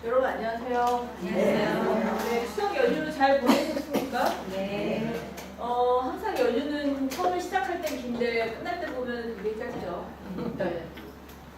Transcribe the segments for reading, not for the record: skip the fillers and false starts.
여러분 안녕하세요. 안녕하세요. 네, 추석 연휴 잘 보내셨습니까? 네. 항상 연휴는 처음에 시작할 땐 긴데 끝날 때 보면 되게 짧죠. 네,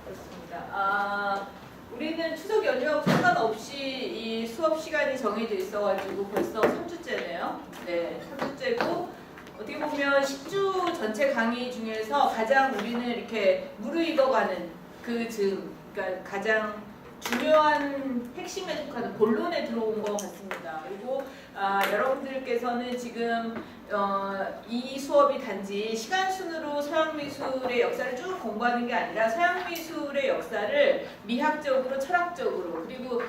그렇습니다. 우리는 추석 연휴하고 상관없이 이 수업 시간이 정해져 있어가지고 벌써 3주째네요. 네, 3주째고 어떻게 보면 10주 전체 강의 중에서 가장 우리는 이렇게 무르익어가는 그러니까 가장 중요한 핵심에 속하는 본론에 들어온 것 같습니다. 그리고 여러분들께서는 지금 이 수업이 단지 시간 순으로 서양미술의 역사를 쭉 공부하는 게 아니라 서양미술의 역사를 미학적으로 철학적으로 그리고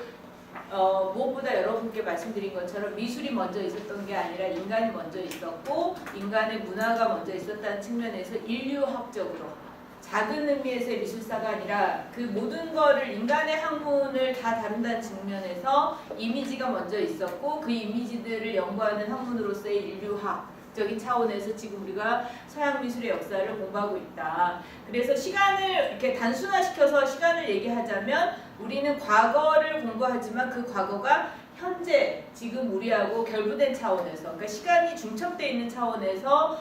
무엇보다 여러분께 말씀드린 것처럼 미술이 먼저 있었던 게 아니라 인간이 먼저 있었고 인간의 문화가 먼저 있었다는 측면에서 인류학적으로 작은 의미에서의 미술사가 아니라 그 모든 거를 인간의 학문을 다 다룬다는 측면에서 이미지가 먼저 있었고 그 이미지들을 연구하는 학문으로서의 인류학적인 차원에서 지금 우리가 서양 미술의 역사를 공부하고 있다. 그래서 시간을 이렇게 단순화시켜서 시간을 얘기하자면 우리는 과거를 공부하지만 그 과거가 현재 지금 우리하고 결부된 차원에서 그러니까 시간이 중첩되어 있는 차원에서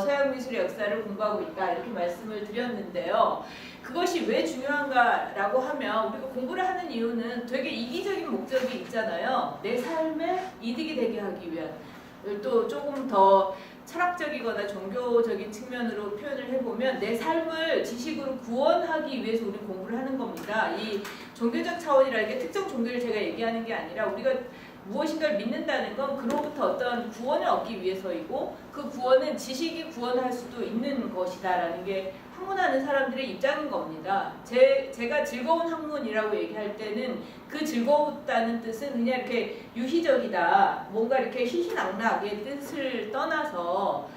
서양 미술의 역사를 공부하고 있다 이렇게 말씀을 드렸는데요. 그것이 왜 중요한가라고 하면 우리가 공부를 하는 이유는 되게 이기적인 목적이 있잖아요. 내 삶에 이득이 되게 하기 위한 또 조금 더 철학적이거나 종교적인 측면으로 표현을 해보면 내 삶을 지식으로 구원하기 위해서 우리는 공부를 하는 겁니다. 이 종교적 차원이라는 게 특정 종교를 제가 얘기하는 게 아니라 우리가 무엇인가를 믿는다는 건 그로부터 어떤 구원을 얻기 위해서이고 그 구원은 지식이 구원할 수도 있는 것이다라는 게 학문하는 사람들의 입장인 겁니다. 제가 즐거운 학문이라고 얘기할 때는 그 즐거웠다는 뜻은 그냥 이렇게 유희적이다. 뭔가 이렇게 희희낙낙의 뜻을 떠나서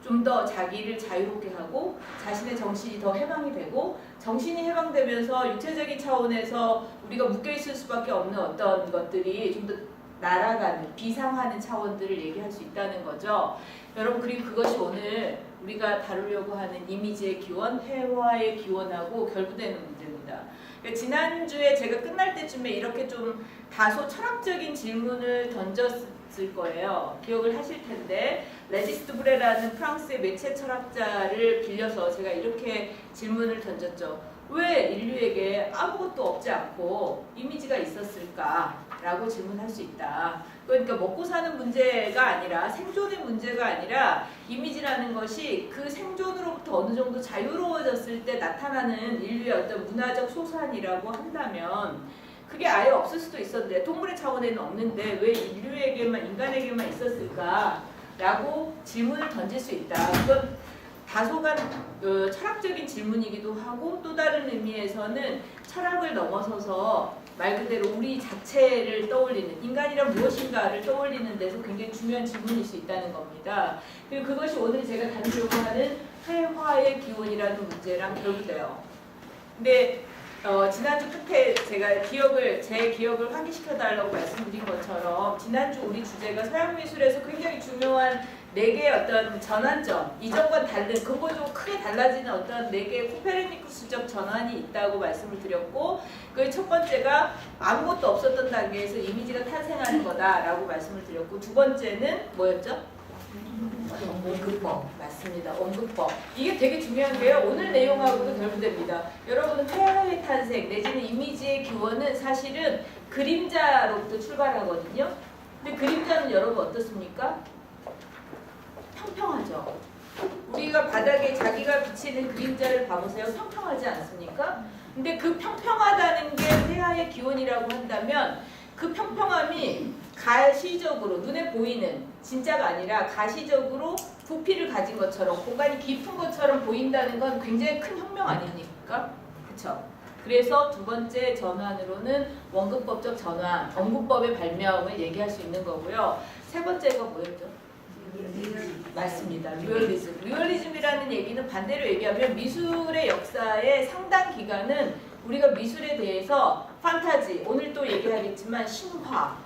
좀 더 자기를 자유롭게 하고 자신의 정신이 더 해방이 되고 정신이 해방되면서 육체적인 차원에서 우리가 묶여있을 수밖에 없는 어떤 것들이 좀 더 날아가는 비상하는 차원들을 얘기할 수 있다는 거죠. 여러분 그리고 그것이 오늘 우리가 다루려고 하는 이미지의 기원, 회화의 기원하고 결부되는 문제입니다. 그러니까 지난주에 제가 끝날 때쯤에 이렇게 좀 다소 철학적인 질문을 던졌을 거예요. 기억을 하실 텐데 레지스트 브레라는 프랑스의 매체 철학자를 빌려서 제가 이렇게 질문을 던졌죠. 왜 인류에게 아무것도 없지 않고 이미지가 있었을까? 라고 질문할 수 있다. 그러니까 먹고 사는 문제가 아니라 생존의 문제가 아니라 이미지라는 것이 그 생존으로부터 어느 정도 자유로워졌을 때 나타나는 인류의 어떤 문화적 소산이라고 한다면 그게 아예 없을 수도 있었는데 동물의 차원에는 없는데 왜 인간에게만 있었을까? 라고 질문을 던질 수 있다. 그건 다소간 철학적인 질문이기도 하고 또 다른 의미에서는 철학을 넘어서서 말 그대로 우리 자체를 떠올리는 인간이란 무엇인가를 떠올리는 데서 굉장히 중요한 질문일 수 있다는 겁니다. 그리고 그것이 오늘 제가 다루려고 하는 회화의 기원이라는 문제랑 결부돼요. 근데 지난주 끝에 제가 제 기억을 확인시켜달라고 말씀드린 것처럼 지난주 우리 주제가 서양미술에서 굉장히 중요한 4개의 어떤 전환점, 이전과 다른 근본적으로 크게 달라지는 어떤 4개의 코페르니쿠스적 전환이 있다고 말씀을 드렸고 그 첫 번째가 아무것도 없었던 단계에서 이미지가 탄생하는 거다라고 말씀을 드렸고 두 번째는 뭐였죠? 원근법. 맞습니다. 원근법. 이게 되게 중요한 게요. 오늘 내용하고도 결부됩니다. 여러분은 회화의 탄생 내지는 이미지의 기원은 사실은 그림자로부터 출발하거든요. 근데 그림자는 여러분 어떻습니까? 평평하죠. 우리가 바닥에 자기가 비치는 그림자를 봐보세요. 평평하지 않습니까? 근데 그 평평하다는 게 회화의 기원이라고 한다면 그 평평함이 가시적으로 눈에 보이는 진짜가 아니라 가시적으로 부피를 가진 것처럼 공간이 깊은 것처럼 보인다는 건 굉장히 큰 혁명 아닙니까? 그렇죠? 그래서 두 번째 전환으로는 원근법적 전환, 원근법의 발명을 얘기할 수 있는 거고요. 세 번째가 뭐였죠? 맞습니다. 리얼리즘. 리얼리즘이라는 얘기는 반대로 얘기하면 미술의 역사의 상당 기간은 우리가 미술에 대해서 판타지, 오늘 또 얘기하겠지만 신화,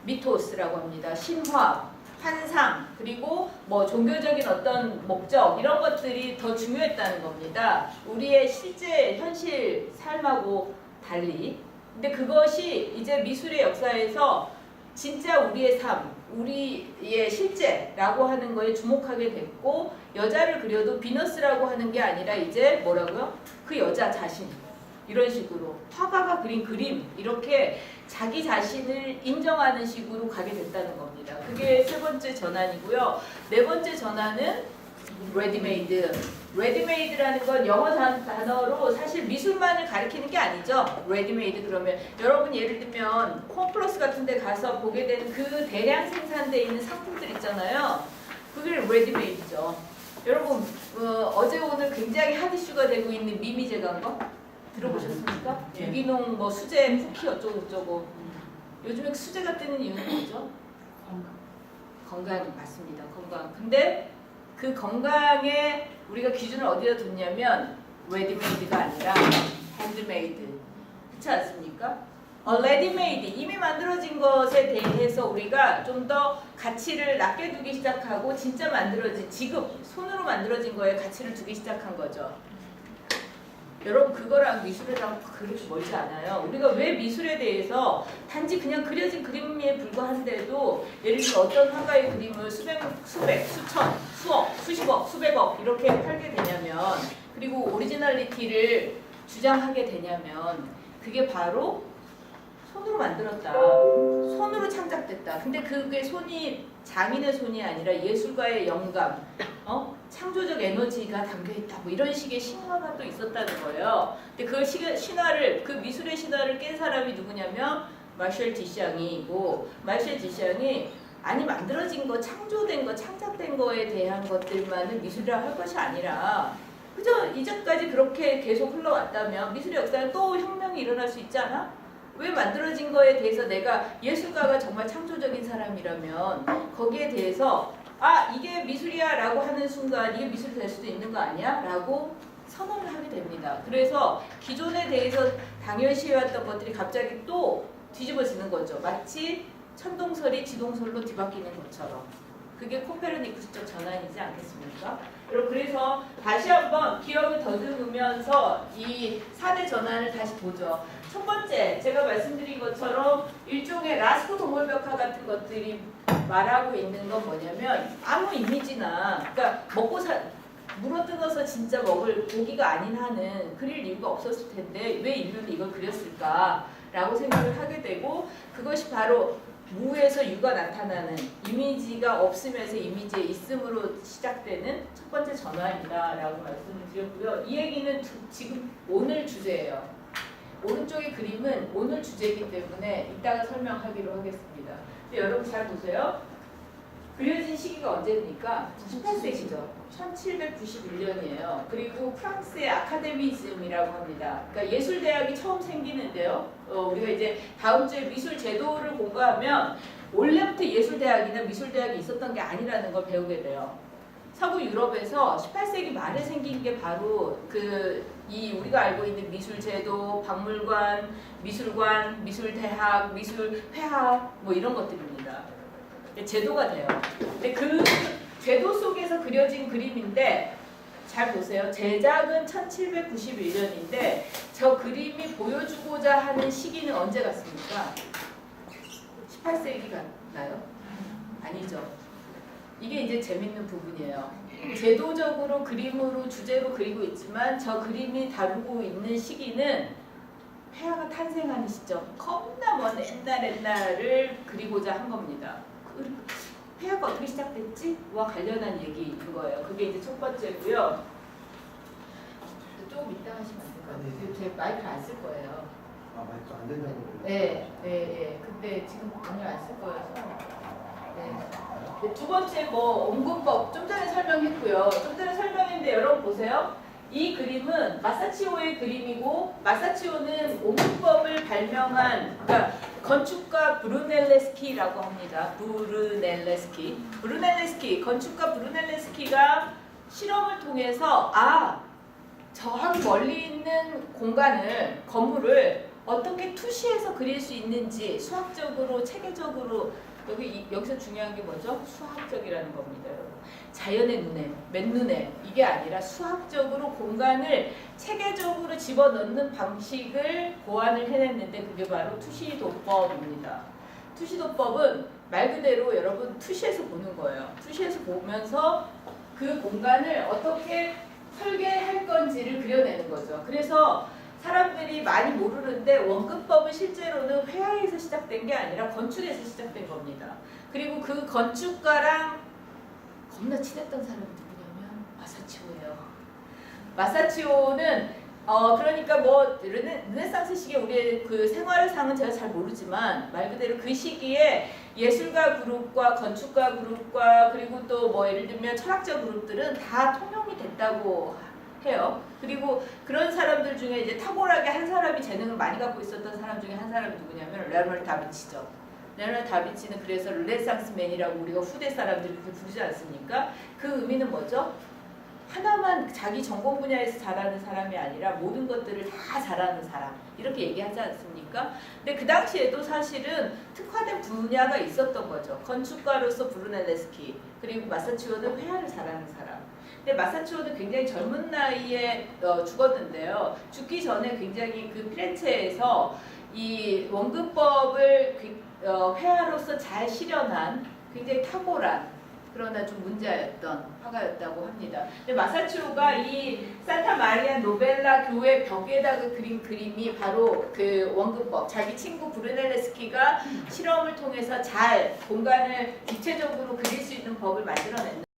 미토스라고 합니다. 신화, 환상, 그리고 뭐 종교적인 어떤 목적 이런 것들이 더 중요했다는 겁니다. 우리의 실제 현실 삶하고 달리 근데 그것이 이제 미술의 역사에서 진짜 우리의 삶, 우리의 실제라고 하는 거에 주목하게 됐고 여자를 그려도 비너스라고 하는 게 아니라 이제 뭐라고요? 그 여자 자신 이런 식으로 화가가 그린 그림 이렇게 자기 자신을 인정하는 식으로 가게 됐다는 겁니다. 그게 세 번째 전환이고요. 네 번째 전환은 레디메이드. 레디메이드라는 건 영어 단어로 사실 미술만을 가리키는 게 아니죠. 레디메이드 그러면 여러분 예를 들면 홈플러스 같은 데 가서 보게 되는 그 대량 생산되어 있는 상품들 있잖아요. 그게 레디메이드죠. 여러분 어제 오늘 굉장히 핫 이슈가 되고 있는 미미 제과인 거 들어보셨습니까? 예. 유기농 뭐 수제 쿠키 어쩌고 저쩌고 요즘에 수제가 뜨는 이유는 뭐죠? 건강 맞습니다. 건강. 근데 그 건강에 우리가 기준을 어디다 뒀냐면 레디메이드가 아니라 핸드메이드. 그렇지 않습니까? 레디메이드 이미 만들어진 것에 대해서 우리가 좀 더 가치를 낮게 두기 시작하고 진짜 만들어진 지금 손으로 만들어진 거에 가치를 두기 시작한 거죠. 여러분 그거랑 미술이랑 그렇게 멀지 않아요. 우리가 왜 미술에 대해서 단지 그냥 그려진 그림에 불과한데도 예를 들어 어떤 화가의 그림을 수백, 수천, 수억, 수십억, 수백억 이렇게 팔게 되냐면 그리고 오리지널리티를 주장하게 되냐면 그게 바로 손으로 만들었다. 손으로 창작됐다. 근데 그게 손이 장인의 손이 아니라 예술가의 영감, 창조적 에너지가 담겨있다. 뭐 이런 식의 신화가 또 있었다는 거예요. 근데 그 신화를, 그 미술의 신화를 깬 사람이 누구냐면 마셜 디샹이고 마셜 디샹이 아니 만들어진 거, 창조된 거, 창작된 거에 대한 것들만은 미술이라 할 것이 아니라 그저 이전까지 그렇게 계속 흘러왔다면 미술의 역사는 또 혁명이 일어날 수 있지 않아? 왜 만들어진 거에 대해서 내가 예술가가 정말 창조적인 사람이라면 거기에 대해서 아 이게 미술이야 라고 하는 순간 이게 미술이 될 수도 있는 거 아니야? 라고 선언을 하게 됩니다. 그래서 기존에 대해서 당연시해왔던 것들이 갑자기 또 뒤집어지는 거죠. 마치 천동설이 지동설로 뒤바뀌는 것처럼. 그게 코페르니쿠스적 전환이지 않겠습니까? 그래서 다시 한번 기억을 더듬으면서 이 4대 전환을 다시 보죠. 첫 번째, 제가 말씀드린 것처럼 일종의 라스코 동물벽화 같은 것들이 말하고 있는 건 뭐냐면 아무 이미지나 그러니까 물어뜯어서 진짜 먹을 고기가 아닌 한은 그릴 이유가 없었을 텐데 왜 인류는 이걸 그렸을까라고 생각을 하게 되고 그것이 바로 무에서 유가 나타나는 이미지가 없으면서 이미지의 있음으로 시작되는 첫 번째 전환이다라고 말씀을 드렸고요. 이 얘기는 지금 오늘 주제예요. 오른쪽의 그림은 오늘 주제이기 때문에 이따가 설명하기로 하겠습니다. 근데 여러분 잘 보세요. 그려진 시기가 언제입니까? 18세기죠. 1791년이에요. 그리고 프랑스의 아카데미즘이라고 합니다. 그러니까 예술대학이 처음 생기는데요. 우리가 이제 다음 주에 미술 제도를 공부하면 원래부터 예술대학이나 미술대학이 있었던 게 아니라는 걸 배우게 돼요. 서구 유럽에서 18세기 말에 생긴 게 바로 이 우리가 알고 있는 미술제도, 박물관, 미술관, 미술대학, 미술회학 뭐 이런 것들입니다. 제도가 돼요. 근데 그 제도 속에서 그려진 그림인데 잘 보세요. 제작은 1791년인데 저 그림이 보여주고자 하는 시기는 언제 같습니까? 18세기 같나요? 아니죠. 이게 이제 재밌는 부분이에요. 제도적으로 그림으로 주제로 그리고 있지만 저 그림이 다루고 있는 시기는 회화가 탄생하는 시점, 겁나 먼 옛날을 그리고자 한 겁니다. 회화가 어떻게 시작됐지? 와 관련한 얘기인 거예요. 그게 이제 첫 번째고요. 조금 이따 하시면 안 될까요? 제 마이크를 안 쓸 거예요. 아, 마이크 안 된다고 그래요? 네. 근데 지금 오늘 안 쓸 거여서. 네. 두 번째 뭐 옴금법 좀 전에 설명했고요. 좀 전에 설명했는데 여러분 보세요. 이 그림은 마사치오의 그림이고 마사치오는 옴금법을 발명한 그러니까 건축가 브루넬레스키라고 합니다. 브루넬레스키 건축가 브루넬레스키가 실험을 통해서 저하고 멀리 있는 건물을 어떻게 투시해서 그릴 수 있는지 수학적으로 체계적으로 여기서 중요한 게 뭐죠? 수학적이라는 겁니다, 여러분. 자연의 눈에, 맨눈에 이게 아니라 수학적으로 공간을 체계적으로 집어넣는 방식을 고안을 해냈는데 그게 바로 투시도법입니다. 투시도법은 말 그대로 여러분 투시에서 보는 거예요. 투시에서 보면서 그 공간을 어떻게 설계할 건지를 그려내는 거죠. 그래서 사람들이 많이 모르는데 원근법은 실제로는 회화에서 시작된 게 아니라 건축에서 시작된 겁니다. 그리고 그 건축가랑 겁나 친했던 사람이 누구냐면 마사치오예요. 마사치오는 그러니까 뭐 르네상스 시기에 우리의 그 생활상은 제가 잘 모르지만 말 그대로 그 시기에 예술가 그룹과 건축가 그룹과 그리고 또 뭐 예를 들면 철학자 그룹들은 다 통용이 됐다고 해요. 그리고 그런 사람들 중에 이제 탁월하게 한 사람이 재능을 많이 갖고 있었던 사람 중에 한 사람이 누구냐면 레오나르도 다빈치죠. 레오나르도 다빈치는 그래서 르네상스맨이라고 우리가 후대 사람들이 그렇게 부르지 않습니까? 그 의미는 뭐죠? 하나만 자기 전공 분야에서 잘하는 사람이 아니라 모든 것들을 다 잘하는 사람 이렇게 얘기하지 않습니까? 근데 그 당시에도 사실은 특화된 분야가 있었던 거죠. 건축가로서 브루넬레스키 그리고 마사치오는 회화를 잘하는 사람. 근데 마사치오는 굉장히 젊은 나이에 죽었는데요. 죽기 전에 굉장히 그 피렌체에서 이 원근법을 회화로서 잘 실현한 굉장히 탁월한 그러나 좀 문제였던 화가였다고 합니다. 근데 마사치오가 이 산타 마리아 노벨라 교회 벽에다가 그린 그림이 바로 그 원근법. 자기 친구 브루넬레스키가 실험을 통해서 잘 공간을 입체적으로 그릴 수 있는 법을 만들어냈는.